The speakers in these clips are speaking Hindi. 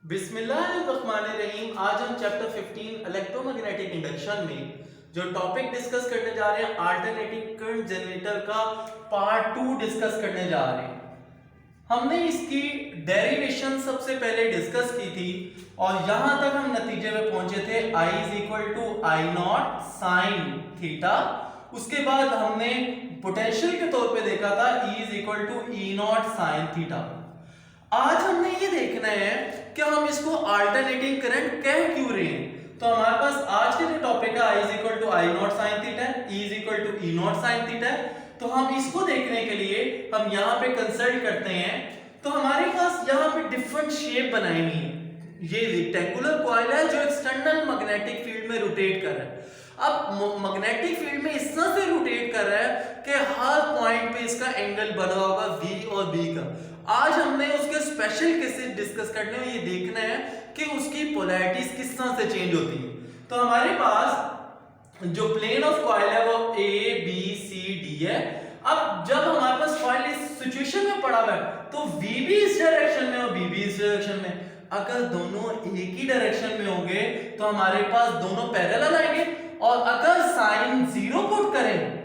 बिस्मिल्लाहिर्रहमानिर्रहीम। आज हम चैप्टर 15 इलेक्ट्रोमैग्नेटिक इंडक्शन में जो टॉपिक डिस्कस करने जा रहे हैं अल्टरनेटिंग करंट जनरेटर का पार्ट 2 डिस्कस करने जा रहे हैं। हमने इसकी डेरिवेशन सबसे पहले डिस्कस की थी और यहां तक हम नतीजे में पहुंचे थे I is equal to I naught sine theta. उसके बाद हमने पोटेंशियल के तौर पे देखा था E is equal to E naught sine theta. आज हमने ये देखना है कि हम इसको अल्टरनेटिंग करंट कह क्यों रहे हैं। तो हमारे पास आज के जो टॉपिक है I is equal to I naught sine theta, E is equal to E naught sine theta. तो हम इसको देखने के लिए हम यहाँ पे कंसल्ट करते हैं। तो हमारे पास यहाँ पे डिफरेंट शेप बनाई हुई है। ये रेक्टेंगुलर कॉइल है जो एक्सटर्नल मैग्नेटिक फील्ड में रोटेट कर रहा है। अब मैग्नेटिक फील्ड में इस तरह से रोटेट कर रहा है कि हर पॉइंट पे इसका एंगल बना होगा V और B का। आज हमने उसके स्पेशल केसेस डिस्कस करने में ये देखना है कि उसकी पोलैरिटीज किस तरह से चेंज होती है। तो हमारे पास जो प्लेन ऑफ कॉइल है वो A B C D है। अब जब हमारे पास कॉइल इस सिचुएशन में पड़ा हुआ है तो V भी इस डायरेक्शन में और B भी इस डायरेक्शन में। अगर दोनों एक ही डायरेक्शन में होंगे तो हमारे पास दोनों पैरेलल आएंगे और अगर साइन 0 पुट करें,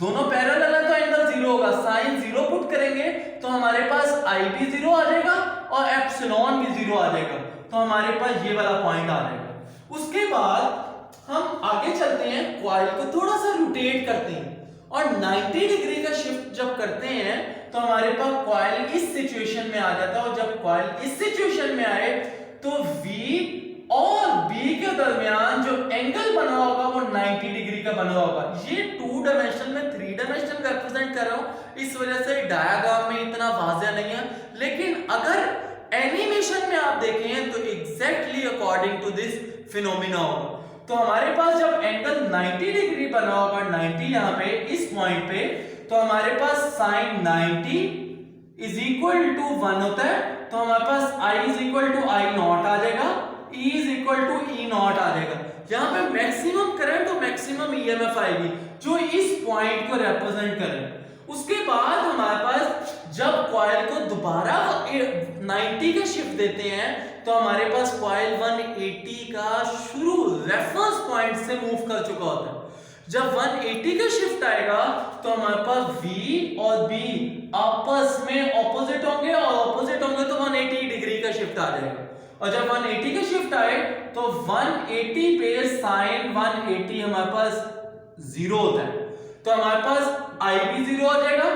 दोनों पैरेलल है तो एंगल 0 होगा। साइन 0 पुट करेंगे तो हमारे पास I भी 0 आ जाएगा और एप्सिलॉन भी 0 आ जाएगा। तो हमारे पास ये वाला पॉइंट आ जाएगा। उसके बाद हम आगे चलते हैं, कॉइल को थोड़ा सा रोटेट करते हैं और 90 डिग्री का शिफ्ट जब करते हैं तो हमारे पास कॉइल इस सिचुएशन में आ जाता है। और जब कॉइल इस सिचुएशन में आए तो V और B के दरमियान जो एंगल बना होगा वो 90 डिग्री का बना होगा। ये 2 डायमेंशन में 3 डायमेंशन का रिप्रेजेंट कर रहा हूं, इस वजह से डायग्राम में इतना वाज़ेह नहीं है। लेकिन अगर एनिमेशन में आप देखें तो exactly according to this phenomena होगा। तो हमारे पास जब एंगल 90 डिग्री बना होगा, 90 यहां पे इस पॉइंट पे, तो हमारे पास साइन 90 इज इक्वल टू 1 होता है। तो हमारे पास I is equal to I naught आ जाएगा, E is equal to E naught आ जाएगा। यहाँ पे मैक्सिमम करंट और मैक्सिमम ईएमएफ आएगी जो इस पॉइंट को रिप्रेजेंट करे। उसके बाद हमारे पास जब कॉइल को दोबारा 90 का शिफ्ट देते हैं तो हमारे पास कॉइल 180 का शुरू रेफरेंस पॉइंट से मूव कर चुका होता है। जब 180 का शिफ्ट आएगा तो हमारे पास V और B आपस में ऑपोजिट होंगे और ऑपोजिट होंगे तो 180 डिग्री का शिफ्ट आ जाएगा। और जब 180 का शिफ्ट आए तो 180 पे साइन 180 हमारे पास 0 होता है। तो हमारे पास I भी 0 आ जाएगा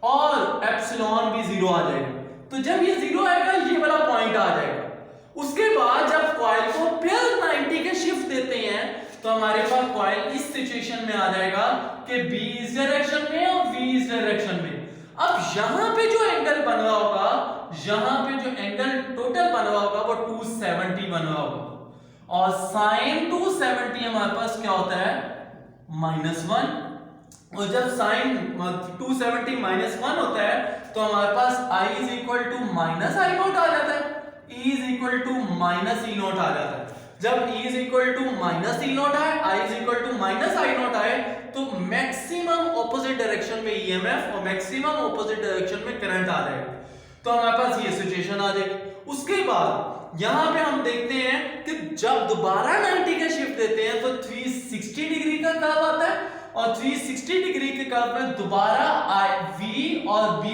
और एप्सिलॉन भी 0 आ जाएगा। तो जब ये 0 आएगा ये वाला पॉइंट आ जाएगा। उसके बाद जब कॉइल को फिर 90 के शिफ्ट देते हैं तो हमारे पास कॉइल इस सिचुएशन में आ जाएगा कि B इस डायरेक्शन में और V इस डायरेक्शन में। अब यहां पे जो एंगल बना होगा, यहां पे जो एंगल टोटल बना होगा वो 270 बना होगा और साइन 270 हमारे पास क्या होता है -1। और जब साइन 270 -1 होता है तो हमारे पास I is equal to minus I naught आ जाता है, E is equal to minus E naught आ जाता है। जब E is equal to minus E naught आए, I is equal to minus I naught आए तो मैक्सिमम ऑपोजिट डायरेक्शन में EMF और मैक्सिमम ऑपोजिट डायरेक्शन में करंट आ जाएगा। तो हमारे पास ये सिचुएशन आ जाएगी। उसके बाद यहां पे हम देखते हैं कि जब दोबारा 90 का शिफ्ट देते हैं तो 360 डिग्री का कर्व आता है और 360 डिग्री के कर्व में दोबारा V और B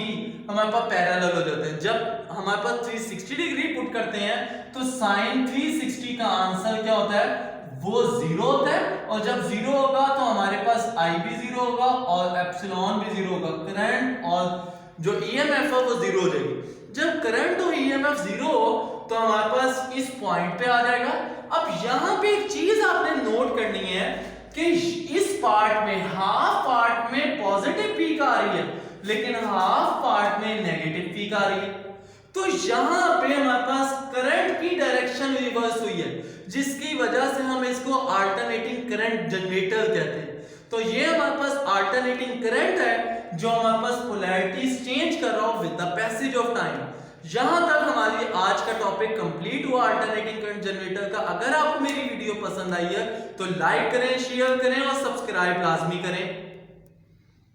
हमारे पास पैरेलल हो जाते हैं। जब हमारे पास 360 डिग्री पुट करते हैं तो साइन 360 का आंसर क्या होता है वो 0 होता है। और जब 0 होगा तो हमारे पास I भी 0 होगा और एप्सिलॉन भी 0 होगा। करंट और जो EMF है वो 0 हो जाएगी। जब करंट और EMF 0 हो तो हमारे पास इस पॉइंट पे आ जाएगा। अब यहां पे एक चीज आपने नोट करनी है कि इस पार्ट में हाफ पार्ट में पॉजिटिव पीक आ रही है लेकिन हाफ पार्ट में नेगेटिव पीक आ रही है। तो यहां पे हमारे पास करंट की डायरेक्शन रिवर्स हुई है जिसकी वजह से हम इसको अल्टरनेटिंग करंट जनरेटर कहते हैं। तो ये हमारे पास अल्टरनेटिंग करंट है जो हमारे पास पोलैरिटीज चेंज कर रहा हो with the passage of time. यहां तक हमारी आज का टॉपिक कंप्लीट हुआ अल्टरनेटिंग करंट जनरेटर का। अगर आपको मेरी वीडियो पसंद आई है तो लाइक करें, शेयर करें और सब्सक्राइब लाजमी करें।